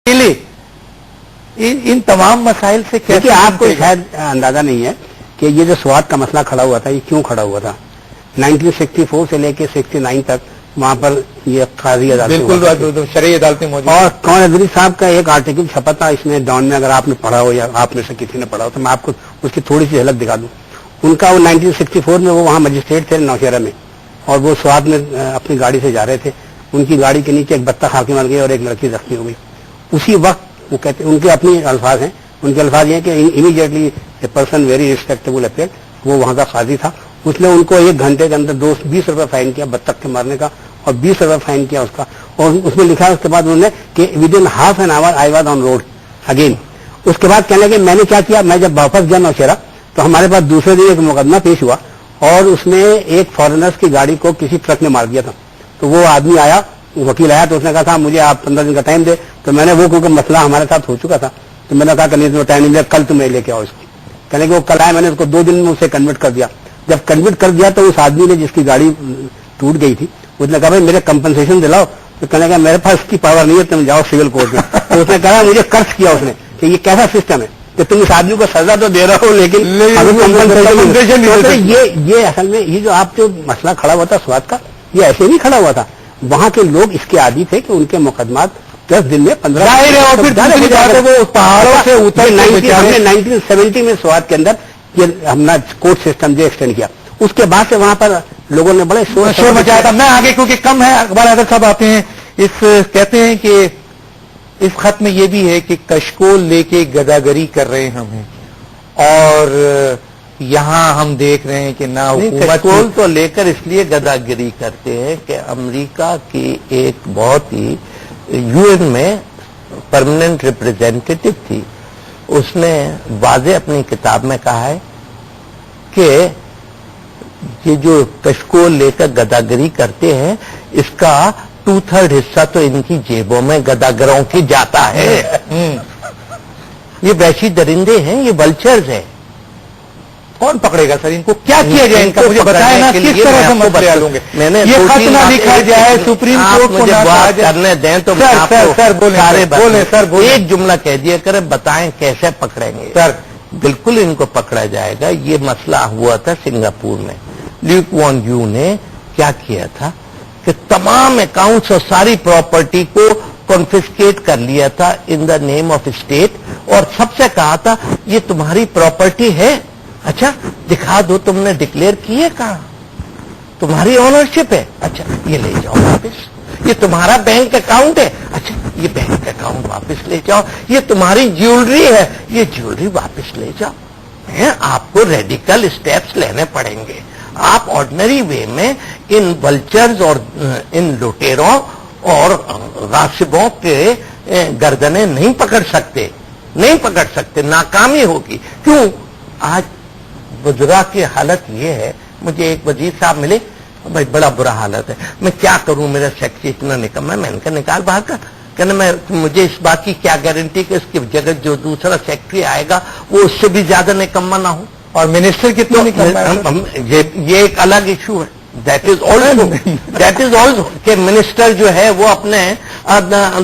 ان تمام مسائل سے کیونکہ آپ کو شاید اندازہ نہیں ہے کہ یہ جو سوات کا مسئلہ کھڑا ہوا تھا یہ کیوں کھڑا ہوا تھا. 1964 سے لے کے 69 تک وہاں پر یہ قاضی عدالتیں بالکل شرعی عدالتیں موجود اور کون ادری صاحب کا ایک آرٹیکل چھپا تھا اس میں ڈان میں. اگر آپ نے پڑھا ہو یا آپ میں سے کسی نے پڑھا ہو تو میں آپ کو اس کی تھوڑی سی جھلک دکھا دوں. ان کا وہ 1964 میں وہ وہاں مجسٹریٹ تھے نوشہرہ میں اور وہ سوات میں اپنی گاڑی سے جا رہے تھے. ان کی گاڑی کے نیچے ایک بطخ آ کے مر گئی اور ایک لڑکی زخمی ہو گئی. اسی وقت وہ کہتے ان کے اپنے الفاظ ہیں, ان کے الفاظ یہ کہ immediately a person very respectable appeared. وہ وہاں کا قاضی تھا. اس نے ان کو 1 گھنٹے کے اندر 20 روپے فائن کیا بطخ کے مارنے کا اور 20 روپے فائن کیا اس کا. اور اس میں لکھا اس کے بعد انہوں نے کہ with in half an hour I was on road again. اس کے بعد کہنے لگے میں نے کیا کیا, میں جب واپس گیا نوشہرہ تو ہمارے پاس دوسرے دن ایک مقدمہ پیش ہوا اور اس میں ایک فارنرز کی گاڑی کو کسی ٹرک نے مار دیا تھا. تو وہ آدمی آیا, وکیل آیا تو اس نے کہا تھا مجھے آپ 15 دن کا ٹائم دے. تو میں نے وہ کیونکہ مسئلہ ہمارے ساتھ ہو چکا تھا تو میں نے کہا کہ نہیں ٹائم نہیں دیا, کل تمہیں لے کے آؤ اس کو. کہنے کہ وہ کل آیا, میں نے اس کو 2 دن میں اسے کنورٹ کر دیا. جب کنورٹ کر دیا تو اس آدمی نے جس کی گاڑی ٹوٹ گئی تھی اس نے کہا بھائی میرے کمپنسیشن دلاؤ. تو کہنے کا میرے پاس اس کی پاور نہیں ہے, تم جاؤ سول کورٹ میں. تو اس نے کہا مجھے قرض کیا اس نے کہ یہ کیسا سسٹم ہے کہ تم اس آدمی کو سزا تو دے رہے ہو لیکن یہ اصل میں یہ جو آپ جو مسئلہ کھڑا ہوا تھا سوات کا یہ ایسے نہیں کھڑا ہوا تھا. وہاں کے لوگ اس کے عادی تھے کہ ان کے مقدمات 10 دن میں 15 پہاڑوں سے اتر 1970 میں سوات کے اندر یہ ہم نے کورٹ سسٹم جو ایکسٹینڈ کیا. اس کے بعد سے وہاں پر لوگوں نے بڑے شور مچایا تھا. میں آگے کیونکہ کم ہے اقبال حیدر صاحب آتے ہیں. کہتے ہیں کہ اس خط میں یہ بھی ہے کہ کشکول لے کے گداگری کر رہے ہم ہیں اور یہاں ہم دیکھ رہے ہیں کہ نہ کشکول تو لے کر اس لیے گداگری کرتے ہیں کہ امریکہ کی ایک بہت ہی یو این میں پرماننٹ ریپرزینٹیٹو تھی, اس نے واضح اپنی کتاب میں کہا ہے کہ یہ جو کشکول لے کر گداگری کرتے ہیں اس کا 2/3 حصہ تو ان کی جیبوں میں گداگروں کی جاتا ہے. یہ وحشی درندے ہیں, یہ ولچرز ہیں. کون پکڑے گا سر ان کو, کیا کیا جائے ان کا مجھے بتائیں نا, کس طرح سے مسئلے حل ہوں گے. میں نے یہ خط نہ لکھا جائے سپریم کورٹ کو مجھے بات کرنے دیں تو سر ایک جملہ کہہ دیا کریں, بتائیں کیسے پکڑیں گے. سر بالکل ان کو پکڑا جائے گا. یہ مسئلہ ہوا تھا سنگاپور میں. لیو کوان یو نے کیا کیا تھا کہ تمام اکاؤنٹس اور ساری پراپرٹی کو کنفسکیٹ کر لیا تھا ان دا نیم آف اسٹیٹ اور سب سے کہا تھا یہ تمہاری پراپرٹی ہے, اچھا دکھا دو تم نے ڈکلیئر کی ہے, کہاں تمہاری اونرشپ ہے, اچھا یہ لے جاؤ واپس. یہ تمہارا بینک اکاؤنٹ ہے, اچھا یہ بینک اکاؤنٹ واپس لے جاؤ. یہ تمہاری جیولری ہے, یہ جیولری واپس لے جاؤ. آپ کو ریڈیکل اسٹیپس لینے پڑیں گے. آپ آرڈنری وے میں ان ولچرز اور ان لٹیروں اور غاصبوں کے گردنیں نہیں پکڑ سکتے, ناکامی ہوگی. کیوں آج وزراء کی حالت یہ ہے, مجھے ایک وزیر صاحب ملے, بھائی بڑا برا حالت ہے, میں کیا کروں, میرا سیکٹری اتنا نکما ہے. میں نے کہا نکال باہر کا. کہنا مجھے اس بات کی کیا گارنٹی کہ اس کی جگہ جو دوسرا سیکٹری آئے گا وہ اس سے بھی زیادہ نکما نہ ہو. اور منسٹر کتنا یہ ایک الگ ایشو ہے. دیٹ از آلسو کہ منسٹر جو ہے وہ اپنے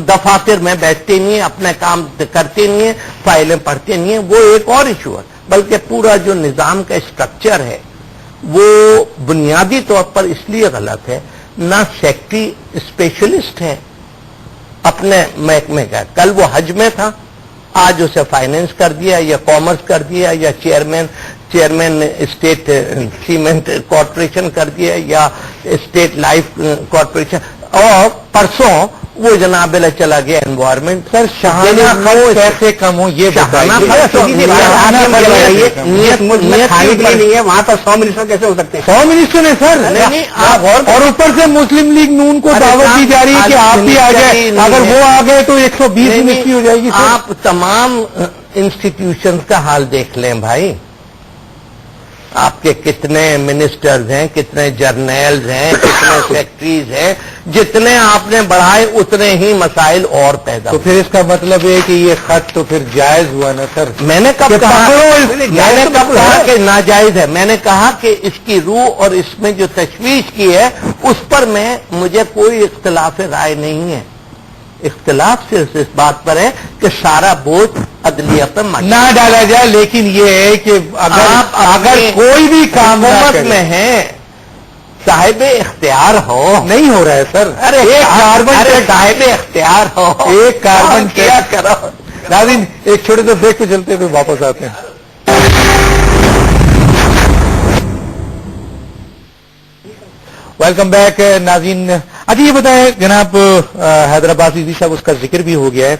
دفاتر میں بیٹھتے نہیں ہیں, اپنے کام کرتے نہیں ہیں, فائلیں پڑھتے نہیں ہیں, وہ ایک اور ایشو ہے. بلکہ پورا جو نظام کا اسٹرکچر ہے وہ بنیادی طور پر اس لیے غلط ہے. نہ سیکٹری اسپیشلسٹ ہے اپنے محکمے کا. کل وہ حج میں تھا, آج اسے فائنینس کر دیا یا کامرس کر دیا یا چیئرمین اسٹیٹ سیمنٹ کارپوریشن کر دیا یا اسٹیٹ لائف کارپوریشن, اور پرسوں وہ جناب چلا گیا انوائرمنٹ. سر شاہانہ کیسے کم ہو یہ نہیں ہے, وہاں پر 100 منسٹر کیسے ہو سکتے ہیں؟ 100 منسٹر ہیں سر, اور اوپر سے مسلم لیگ نون کو دعوت دی جا رہی ہے کہ آپ بھی آ جائیں, اگر وہ آ گئے تو 120 منسٹری ہو جائے گی. آپ تمام انسٹیٹیوشنز کا حال دیکھ لیں بھائی, آپ کے کتنے منسٹرز ہیں, کتنے جرنیلز ہیں, کتنے سیکٹریز ہیں. جتنے آپ نے بڑھائے اتنے ہی مسائل اور پیدا. تو پھر اس کا مطلب ہے کہ یہ خط تو پھر جائز ہوا نا سر؟ میں نے کب کہا کہ ناجائز ہے؟ میں نے کہا کہ اس کی روح اور اس میں جو تشویش کی ہے اس پر مجھے کوئی اختلاف رائے نہیں ہے. اختلاف صرف اس بات پر ہے کہ سارا بوجھ عدلیہ پر نہ ڈالا جائے، لیکن یہ ہے کہ اگر کوئی بھی کام حکومت میں ہے، صاحب اختیار ہو، نہیں ہو رہا ہے سر، ایک کاربن ٹیکس صاحب اختیار ہو، ایک کاربن کیا ٹیکس کرو. ناظرین ایک چھوٹے سے بریک پہ چلتے ہوئے واپس آتے ہیں. ویلکم بیک ناظرین. اچھا یہ بتائیں جناب حیدرآباد عزیز صاحب، اس کا ذکر بھی ہو گیا ہے،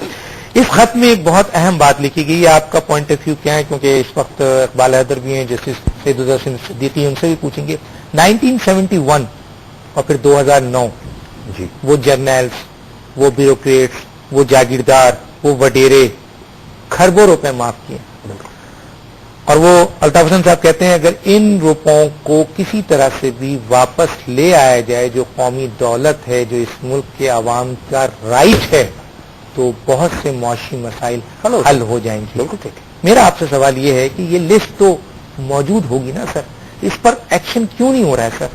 اس خط میں ایک بہت اہم بات لکھی گئی ہے. آپ کا پوائنٹ آف ویو کیا ہے؟ کیونکہ اس وقت اقبال حیدر بھی ہیں، جسٹس سید الحسن صدیقی، ان سے بھی پوچھیں گے. 1971 اور پھر 2009 جی وہ جرنیلز، وہ بیوروکریٹس، وہ جاگیردار، وہ وڈیرے کھربوں روپے معاف کیے، اور وہ الطاف حسن صاحب کہتے ہیں اگر ان روپوں کو کسی طرح سے بھی واپس لے آیا جائے، جو قومی دولت ہے، جو اس ملک کے عوام کا رائٹ ہے، تو بہت سے معاشی مسائل حل ہو جائیں گے. بالکل ٹھیک ہے. میرا آپ سے سوال یہ ہے کہ یہ لسٹ تو موجود ہوگی نا سر، اس پر ایکشن کیوں نہیں ہو رہا ہے سر؟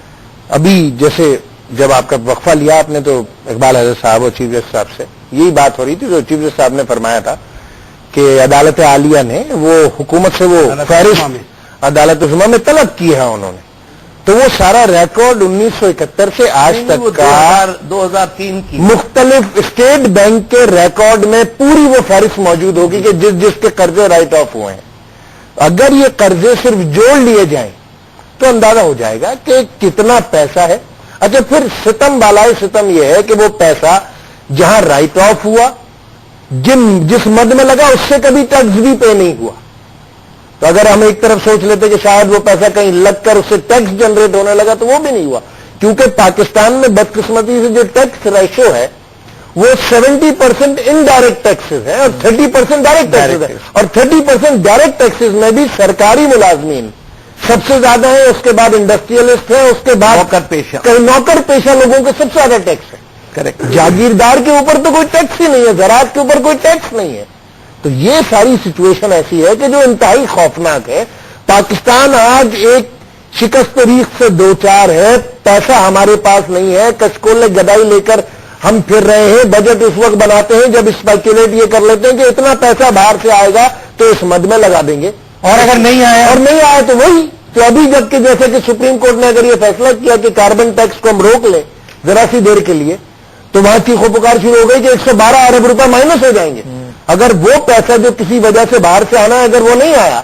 ابھی جیسے جب آپ کا وقفہ لیا آپ نے تو اقبال حضرت صاحب اور چیف جسٹس صاحب سے یہی بات ہو رہی تھی، جو چیف جسٹس صاحب نے فرمایا تھا کہ عدالت عالیہ نے وہ حکومت سے وہ فہرست عدالت عظمیٰ میں طلب کی ہے انہوں نے، تو وہ سارا ریکارڈ 1971 سے آج تک کا 2003 کی مختلف اسٹیٹ بینک کے ریکارڈ میں پوری وہ فہرست موجود ہوگی کہ جس جس کے قرضے رائٹ آف ہوئے ہیں. اگر یہ قرضے صرف جوڑ لیے جائیں تو اندازہ ہو جائے گا کہ کتنا پیسہ ہے. اچھا پھر ستم بالائے ستم یہ ہے کہ وہ پیسہ جہاں رائٹ آف ہوا، جس مد میں لگا اس سے کبھی ٹیکس بھی پے نہیں ہوا. تو اگر ہم ایک طرف سوچ لیتے کہ شاید وہ پیسہ کہیں لگ کر اس سے ٹیکس جنریٹ ہونے لگا، تو وہ بھی نہیں ہوا، کیونکہ پاکستان میں بدقسمتی سے جو ٹیکس ریشو ہے وہ 70% انڈائریکٹ ٹیکسز ہے اور 30% ڈائریکٹ ٹیکسز ہے، اور 30% ڈائریکٹ ٹیکسز میں بھی سرکاری ملازمین سب سے زیادہ ہے، اس کے بعد انڈسٹریلسٹ ہے، اس کے بعد نوکر پیشہ لوگوں کے سب سے زیادہ ٹیکس ہے. کریکٹ. جاگیردار کے اوپر تو کوئی ٹیکس ہی نہیں ہے، زراعت کے اوپر کوئی ٹیکس نہیں ہے. تو یہ ساری سچویشن ایسی ہے کہ جو انتہائی خوفناک ہے. پاکستان آج ایک شکست ریخ سے دو چار ہے، پیسہ ہمارے پاس نہیں ہے، کچکول گدائی لے کر ہم پھر رہے ہیں. بجٹ اس وقت بناتے ہیں جب اسپیکولیٹ یہ کر لیتے ہیں کہ اتنا پیسہ باہر سے آئے گا تو اس مد میں لگا دیں گے، اور اگر نہیں آیا تو وہی تو ابھی جب کہ جیسے کہ سپریم کورٹ نے اگر یہ فیصلہ کیا کہ کاربن ٹیکس کو ہم روک لیں ذرا سی دیر کے لیے، تو وہاں چیخ و پکار شروع ہو گئی کہ 112 ارب روپے مائنس ہو جائیں گے. اگر وہ پیسہ جو کسی وجہ سے باہر سے آنا ہے اگر وہ نہیں آیا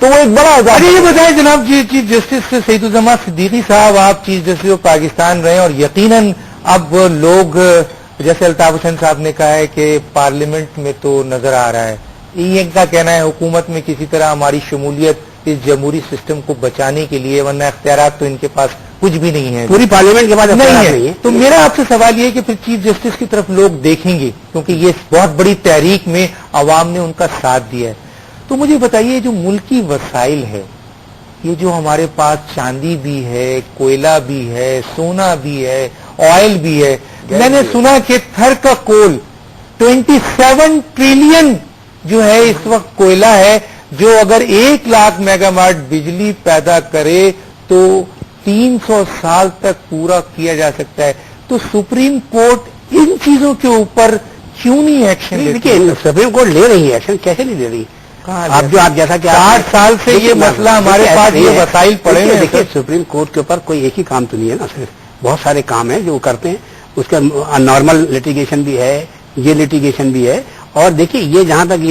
تو وہ ایک بڑا عذاب. یہ بتائیں جناب جی، چیف جسٹس سید الزماں صدیقی صاحب، آپ چیف جسٹس آف پاکستان رہے اور یقیناً اب لوگ جیسے الطاف حسین صاحب نے کہا ہے کہ پارلیمنٹ میں تو نظر آ رہا ہے، ان کا کہنا ہے حکومت میں کسی طرح ہماری شمولیت اس جمہوری سسٹم کو بچانے کے لیے، ورنہ اختیارات تو ان کے پاس کچھ بھی نہیں ہے، پوری پارلیمنٹ کے بعد نہیں ہے. تو میرا آپ سے سوال یہ ہے کہ پھر چیف جسٹس کی طرف لوگ دیکھیں گے، کیونکہ یہ بہت بڑی تحریک میں عوام نے ان کا ساتھ دیا ہے. تو مجھے بتائیے جو ملکی وسائل ہے، یہ جو ہمارے پاس چاندی بھی ہے، کوئلہ بھی ہے، سونا بھی ہے، آئل بھی ہے، میں نے سنا کہ تھر کا کول 27 ٹریلین جو ہے اس وقت کوئلہ ہے، جو اگر 1 لاکھ میگا واٹ بجلی پیدا کرے تو 300 سال تک پورا کیا جا سکتا ہے. تو سپریم کورٹ ان چیزوں کے اوپر کیوں نہیں ایکشن لیتی؟ سپریم کورٹ لے رہی ہے ایکشن، کیسے نہیں لے رہی؟ آپ جیسا کہ 8 سال سے یہ مسئلہ ہمارے پاس یہ وسائل پڑے ہیں. دیکھیے سپریم کورٹ کے اوپر کوئی ایک ہی کام تو نہیں ہے نا، صرف بہت سارے کام ہیں جو وہ کرتے ہیں. اس کا نارمل لٹیگیشن بھی ہے، یہ لٹیگیشن بھی ہے. اور دیکھیے یہ جہاں تک